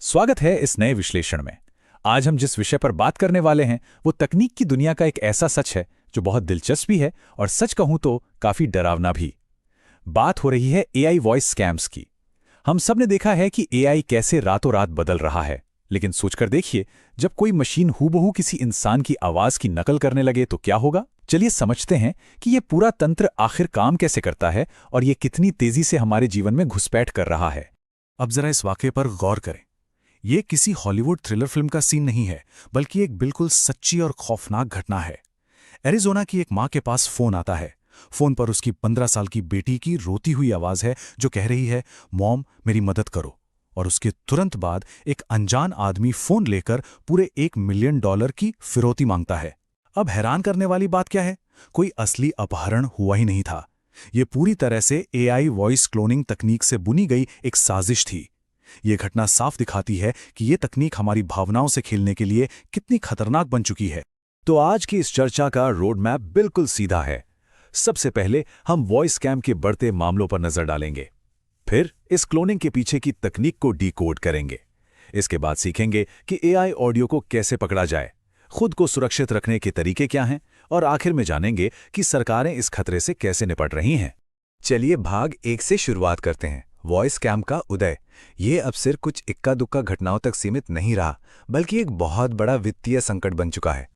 स्वागत है इस नए विश्लेषण में। आज हम जिस विषय पर बात करने वाले हैं वो तकनीक की दुनिया का एक ऐसा सच है जो बहुत दिलचस्प भी है और सच कहूं तो काफी डरावना भी। बात हो रही है एआई वॉइस स्कैम्स की। हम सब ने देखा है कि एआई कैसे रातों रात बदल रहा है, लेकिन सोचकर देखिए, जब कोई मशीन हूबहू किसी इंसान की आवाज की नकल करने लगे तो क्या होगा। चलिए समझते हैं कि ये पूरा तंत्र आखिर काम कैसे करता है और ये कितनी तेजी से हमारे जीवन में घुसपैठ कर रहा है। अब जरा इस वाक़ये पर गौर करें। ये किसी हॉलीवुड थ्रिलर फिल्म का सीन नहीं है, बल्कि एक बिल्कुल सच्ची और खौफनाक घटना है। एरिज़ोना की एक माँ के पास फोन आता है। फोन पर उसकी 15 साल की बेटी की रोती हुई आवाज है जो कह रही है, मॉम मेरी मदद करो। और उसके तुरंत बाद एक अनजान आदमी फोन लेकर पूरे $1 मिलियन की फिरौती मांगता है। अब हैरान करने वाली बात क्या है, कोई असली अपहरण हुआ ही नहीं था। ये पूरी तरह से एआई वॉइस क्लोनिंग तकनीक से बुनी गई एक साजिश थी। ये घटना साफ दिखाती है कि ये तकनीक हमारी भावनाओं से खेलने के लिए कितनी खतरनाक बन चुकी है। तो आज की इस चर्चा का रोड मैप बिल्कुल सीधा है। सबसे पहले हम वॉइस स्कैम के बढ़ते मामलों पर नजर डालेंगे, फिर इस क्लोनिंग के पीछे की तकनीक को डिकोड करेंगे। इसके बाद सीखेंगे कि एआई ऑडियो को कैसे पकड़ा जाए, खुद को सुरक्षित रखने के तरीके क्या हैं, और आखिर में जानेंगे कि सरकारें इस खतरे से कैसे निपट रही हैं। चलिए भाग 1 से शुरुआत करते हैं। वॉइस स्कैम का उदय। ये अब सिर्फ कुछ इक्का दुक्का घटनाओं तक सीमित नहीं रहा, बल्कि एक बहुत बड़ा वित्तीय संकट बन चुका है।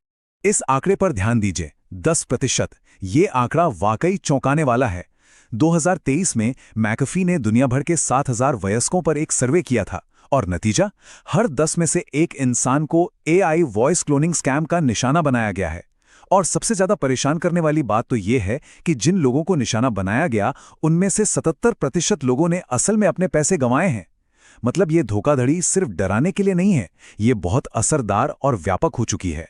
इस आंकड़े पर ध्यान दीजिए, 10%। ये आंकड़ा वाकई चौंकाने वाला है। 2023 में मैकफी ने दुनिया भर के 7,000 वयस्कों पर एक सर्वे किया था, और नतीजा, हर 10 में से एक इंसान को एआई वॉइस क्लोनिंग स्कैम का निशाना बनाया गया है। और सबसे ज्यादा परेशान करने वाली बात तो ये है कि जिन लोगों को निशाना बनाया गया, उनमें से 77% लोगों ने असल में अपने पैसे गंवाए हैं। मतलब ये धोखाधड़ी सिर्फ डराने के लिए नहीं है, ये बहुत असरदार और व्यापक हो चुकी है।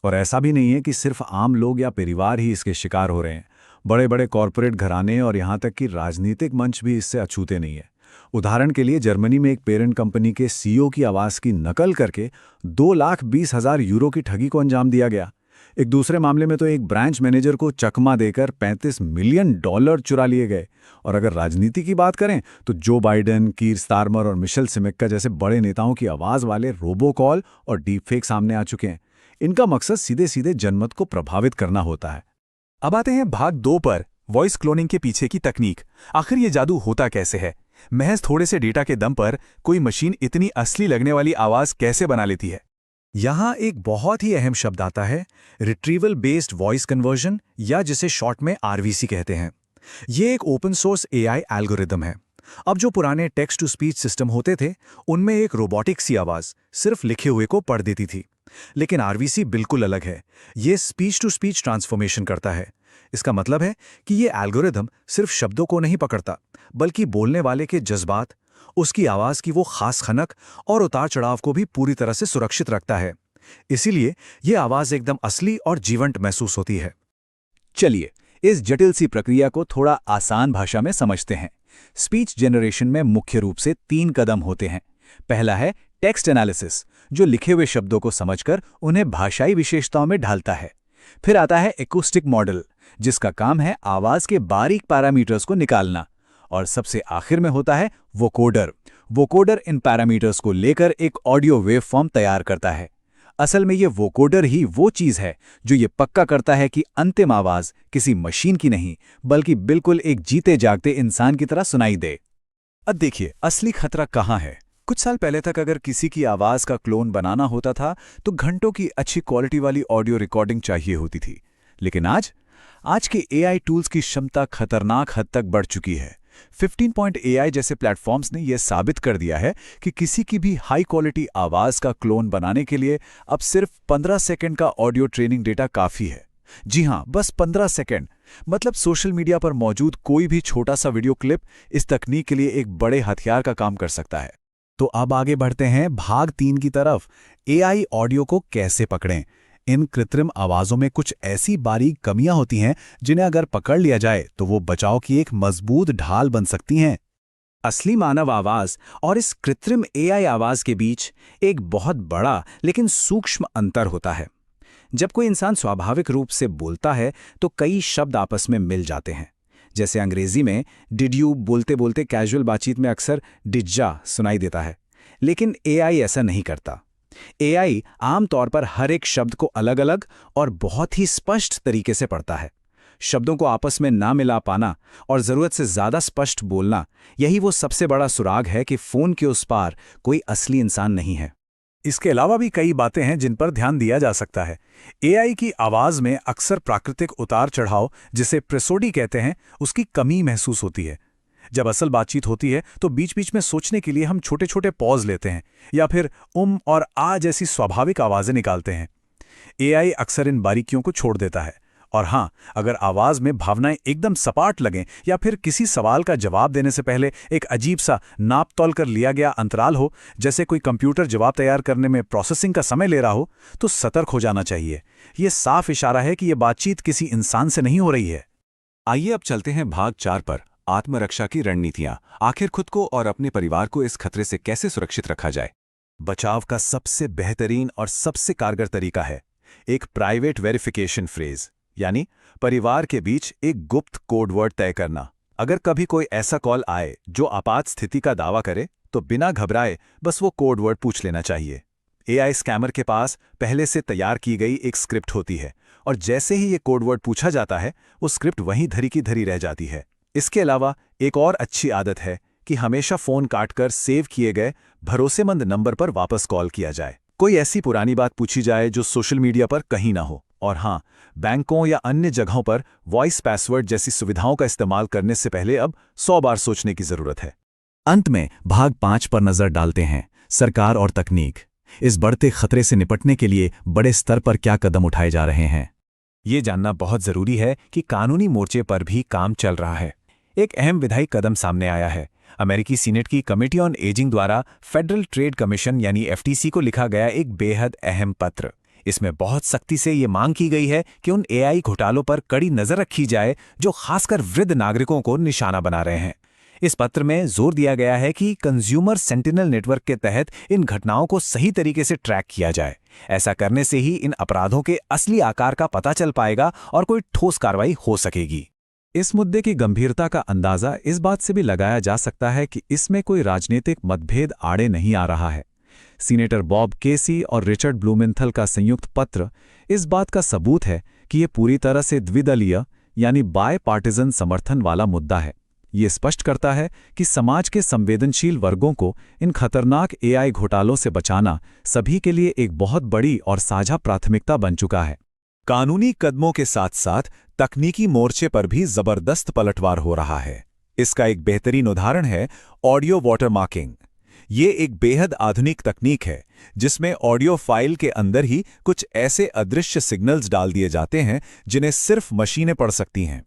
और ऐसा भी नहीं है कि सिर्फ आम लोग या परिवार ही इसके शिकार हो रहे हैं। बड़े बड़े कॉरपोरेट घराने और यहाँ तक कि राजनीतिक मंच भी इससे अछूते नहीं है। उदाहरण के लिए जर्मनी में एक पेरेंट कंपनी के सीईओ की आवाज़ की नकल करके 2,20,000 यूरो की ठगी को अंजाम दिया गया। एक दूसरे मामले में तो एक ब्रांच मैनेजर को चकमा देकर $35 मिलियन चुरा लिए गए। और अगर राजनीति की बात करें तो जो बाइडेन, कीर स्टारमर और मिशेल सिमेक्का जैसे बड़े नेताओं की आवाज़ वाले रोबोकॉल और डीपफेक सामने आ चुके हैं। इनका मकसद सीधे सीधे जनमत को प्रभावित करना होता है। अब आते हैं भाग 2 पर, वॉइस क्लोनिंग के पीछे की तकनीक। आखिर ये जादू होता कैसे है? महज थोड़े से डेटा के दम पर कोई मशीन इतनी असली लगने वाली आवाज़ कैसे बना लेती है? यहाँ एक बहुत ही अहम शब्द आता है, रिट्रीवल बेस्ड वॉइस कन्वर्जन, या जिसे शॉर्ट में आरवीसी कहते हैं। ये एक ओपन सोर्स एआई एल्गोरिदम है। अब जो पुराने टेक्स्ट टू स्पीच सिस्टम होते थे, उनमें एक रोबोटिक सी आवाज़ सिर्फ लिखे हुए को पढ़ देती थी। लेकिन आरवीसी बिल्कुल अलग है। ये स्पीच टू स्पीच ट्रांसफॉर्मेशन करता है। इसका मतलब है कि ये एल्गोरिदम सिर्फ शब्दों को नहीं पकड़ता, बल्कि बोलने वाले के जज्बात, उसकी आवाज़ की वो खास खनक और उतार चढ़ाव को भी पूरी तरह से सुरक्षित रखता है। इसीलिए ये आवाज़ एकदम असली और जीवंत महसूस होती है। चलिए इस जटिल सी प्रक्रिया को थोड़ा आसान भाषा में समझते हैं। स्पीच जनरेशन में मुख्य रूप से 3 कदम होते हैं। पहला है टेक्स्ट एनालिसिस, जो लिखे हुए शब्दों को समझकर उन्हें भाषाई विशेषताओं में ढालता है। फिर आता है एकूस्टिक मॉडल, जिसका काम है आवाज़ के बारीक पैरामीटर्स को निकालना। और सबसे आखिर में होता है वोकोडर। वोकोडर इन पैरामीटर्स को लेकर एक ऑडियो वेव फॉर्म तैयार करता है। असल में ये वोकोडर ही वो चीज़ है जो ये पक्का करता है कि अंतिम आवाज़ किसी मशीन की नहीं, बल्कि बिल्कुल एक जीते जागते इंसान की तरह सुनाई दे। अब देखिए, असली खतरा कहाँ है। कुछ साल पहले तक अगर किसी की आवाज़ का क्लोन बनाना होता था तो घंटों की अच्छी क्वालिटी वाली ऑडियो रिकॉर्डिंग चाहिए होती थी। लेकिन आज के एआई टूल्स की क्षमता खतरनाक हद तक बढ़ चुकी है। 15 पॉइंट एआई जैसे प्लेटफॉर्म्स ने यह साबित कर दिया है कि किसी की भी हाई क्वालिटी आवाज़ का क्लोन बनाने के लिए अब सिर्फ 15 सेकंड का ऑडियो ट्रेनिंग डेटा काफ़ी है। जी हाँ, बस 15 सेकंड। मतलब सोशल मीडिया पर मौजूद कोई भी छोटा सा वीडियो क्लिप इस तकनीक के लिए एक बड़े हथियार का काम कर सकता है। तो अब आगे बढ़ते हैं भाग 3 की तरफ। एआई ऑडियो को कैसे पकड़ें। इन कृत्रिम आवाज़ों में कुछ ऐसी बारीक कमियां होती हैं जिन्हें अगर पकड़ लिया जाए तो वो बचाव की एक मजबूत ढाल बन सकती हैं। असली मानव आवाज़ और इस कृत्रिम एआई आवाज़ के बीच एक बहुत बड़ा लेकिन सूक्ष्म अंतर होता है। जब कोई इंसान स्वाभाविक रूप से बोलता है तो कई शब्द आपस में मिल जाते हैं। जैसे अंग्रेजी में डिड यू बोलते बोलते कैजुअल बातचीत में अक्सर डिज्जा सुनाई देता है। लेकिन एआई ऐसा नहीं करता। एआई आमतौर पर हर एक शब्द को अलग-अलग और बहुत ही स्पष्ट तरीके से पढ़ता है। शब्दों को आपस में ना मिला पाना और जरूरत से ज्यादा स्पष्ट बोलना, यही वो सबसे बड़ा सुराग है कि फोन के उस पार कोई असली इंसान नहीं है। इसके अलावा भी कई बातें हैं जिन पर ध्यान दिया जा सकता है। एआई की आवाज में अक्सर प्राकृतिक उतार चढ़ाव, जिसे प्रेसोडी कहते हैं, उसकी कमी महसूस होती है। जब असल बातचीत होती है तो बीच बीच में सोचने के लिए हम छोटे छोटे पॉज लेते हैं या फिर और आ जैसी स्वाभाविक आवाजें निकालते हैं। एआई अक्सर इन बारीकियों को छोड़ देता है। और हाँ, अगर आवाज में भावनाएं एकदम सपाट लगें या फिर किसी सवाल का जवाब देने से पहले एक अजीब सा नाप तौल कर लिया गया अंतराल हो, जैसे कोई कंप्यूटर जवाब तैयार करने में प्रोसेसिंग का समय ले रहा हो, तो सतर्क हो जाना चाहिए। यह साफ इशारा है कि यह बातचीत किसी इंसान से नहीं हो रही है। आइए अब चलते हैं भाग 4 पर, आत्मरक्षा की रणनीतियां। आखिर खुद को और अपने परिवार को इस खतरे से कैसे सुरक्षित रखा जाए। बचाव का सबसे बेहतरीन और सबसे कारगर तरीका है एक प्राइवेट वेरिफिकेशन फ्रेज, यानी परिवार के बीच एक गुप्त कोड वर्ड तय करना। अगर कभी कोई ऐसा कॉल आए जो आपात स्थिति का दावा करे, तो बिना घबराए बस वो कोड वर्ड पूछ लेना चाहिए। एआई स्कैमर के पास पहले से तैयार की गई एक स्क्रिप्ट होती है और जैसे ही ये कोड वर्ड पूछा जाता है, वो स्क्रिप्ट वहीं धरी की धरी रह जाती है। इसके अलावा एक और अच्छी आदत है कि हमेशा फोन काटकर सेव किए गए भरोसेमंद नंबर पर वापस कॉल किया जाए। कोई ऐसी पुरानी बात पूछी जाए जो सोशल मीडिया पर कहीं ना हो। और हाँ, बैंकों या अन्य जगहों पर वॉइस पासवर्ड जैसी सुविधाओं का इस्तेमाल करने से पहले अब 100 बार सोचने की जरूरत है। अंत में भाग 5 पर नजर डालते हैं, सरकार और तकनीक। इस बढ़ते खतरे से निपटने के लिए बड़े स्तर पर क्या कदम उठाए जा रहे हैं। ये जानना बहुत जरूरी है कि कानूनी मोर्चे पर भी काम चल रहा है। एक अहम विधायी कदम सामने आया है। अमेरिकी सीनेट की कमेटी ऑन एजिंग द्वारा फेडरल ट्रेड कमीशन यानी एफटीसी को लिखा गया एक बेहद अहम पत्र। इसमें बहुत सख्ती से ये मांग की गई है कि उन एआई घोटालों पर कड़ी नजर रखी जाए जो खासकर वृद्ध नागरिकों को निशाना बना रहे हैं। इस पत्र में जोर दिया गया है कि कंज्यूमर सेंटिनल नेटवर्क के तहत इन घटनाओं को सही तरीके से ट्रैक किया जाए। ऐसा करने से ही इन अपराधों के असली आकार का पता चल पाएगा और कोई ठोस कार्रवाई हो सकेगी। इस मुद्दे की गंभीरता का अंदाजा इस बात से भी लगाया जा सकता है कि इसमें कोई राजनीतिक मतभेद आड़े नहीं आ रहा है। सीनेटर बॉब केसी और रिचर्ड ब्लूमेंथल का संयुक्त पत्र इस बात का सबूत है कि यह पूरी तरह से द्विदलीय यानी बाय पार्टिजन समर्थन वाला मुद्दा है। ये स्पष्ट करता है कि समाज के संवेदनशील वर्गों को इन खतरनाक एआई घोटालों से बचाना सभी के लिए एक बहुत बड़ी और साझा प्राथमिकता बन चुका है। कानूनी कदमों के साथ साथ तकनीकी मोर्चे पर भी जबरदस्त पलटवार हो रहा है। इसका एक बेहतरीन उदाहरण है ऑडियो वाटरमार्किंग। ये एक बेहद आधुनिक तकनीक है जिसमें ऑडियो फाइल के अंदर ही कुछ ऐसे अदृश्य सिग्नल्स डाल दिए जाते हैं जिन्हें सिर्फ मशीनें पढ़ सकती हैं।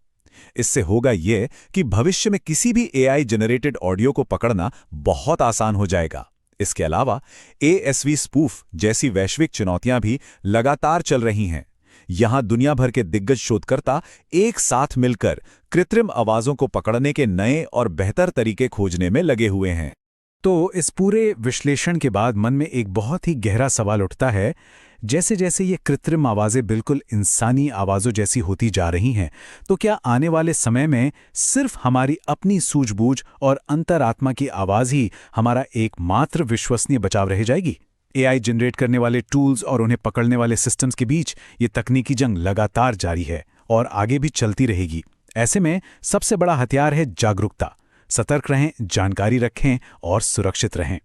इससे होगा ये कि भविष्य में किसी भी एआई जनरेटेड ऑडियो को पकड़ना बहुत आसान हो जाएगा। इसके अलावा एएसवी स्पूफ जैसी वैश्विक चुनौतियां भी लगातार चल रही हैं। यहां दुनिया भर के दिग्गज शोधकर्ता एक साथ मिलकर कृत्रिम आवाजों को पकड़ने के नए और बेहतर तरीके खोजने में लगे हुए हैं। तो इस पूरे विश्लेषण के बाद मन में एक बहुत ही गहरा सवाल उठता है, जैसे जैसे ये कृत्रिम आवाजें बिल्कुल इंसानी आवाज़ों जैसी होती जा रही हैं, तो क्या आने वाले समय में सिर्फ हमारी अपनी सूझबूझ और अंतरात्मा की आवाज़ ही हमारा एकमात्र विश्वसनीय बचाव रह जाएगी? एआई जनरेट करने वाले टूल्स और उन्हें पकड़ने वाले सिस्टम्स के बीच ये तकनीकी जंग लगातार जारी है और आगे भी चलती रहेगी। ऐसे में सबसे बड़ा हथियार है जागरूकता। सतर्क रहें, जानकारी रखें और सुरक्षित रहें।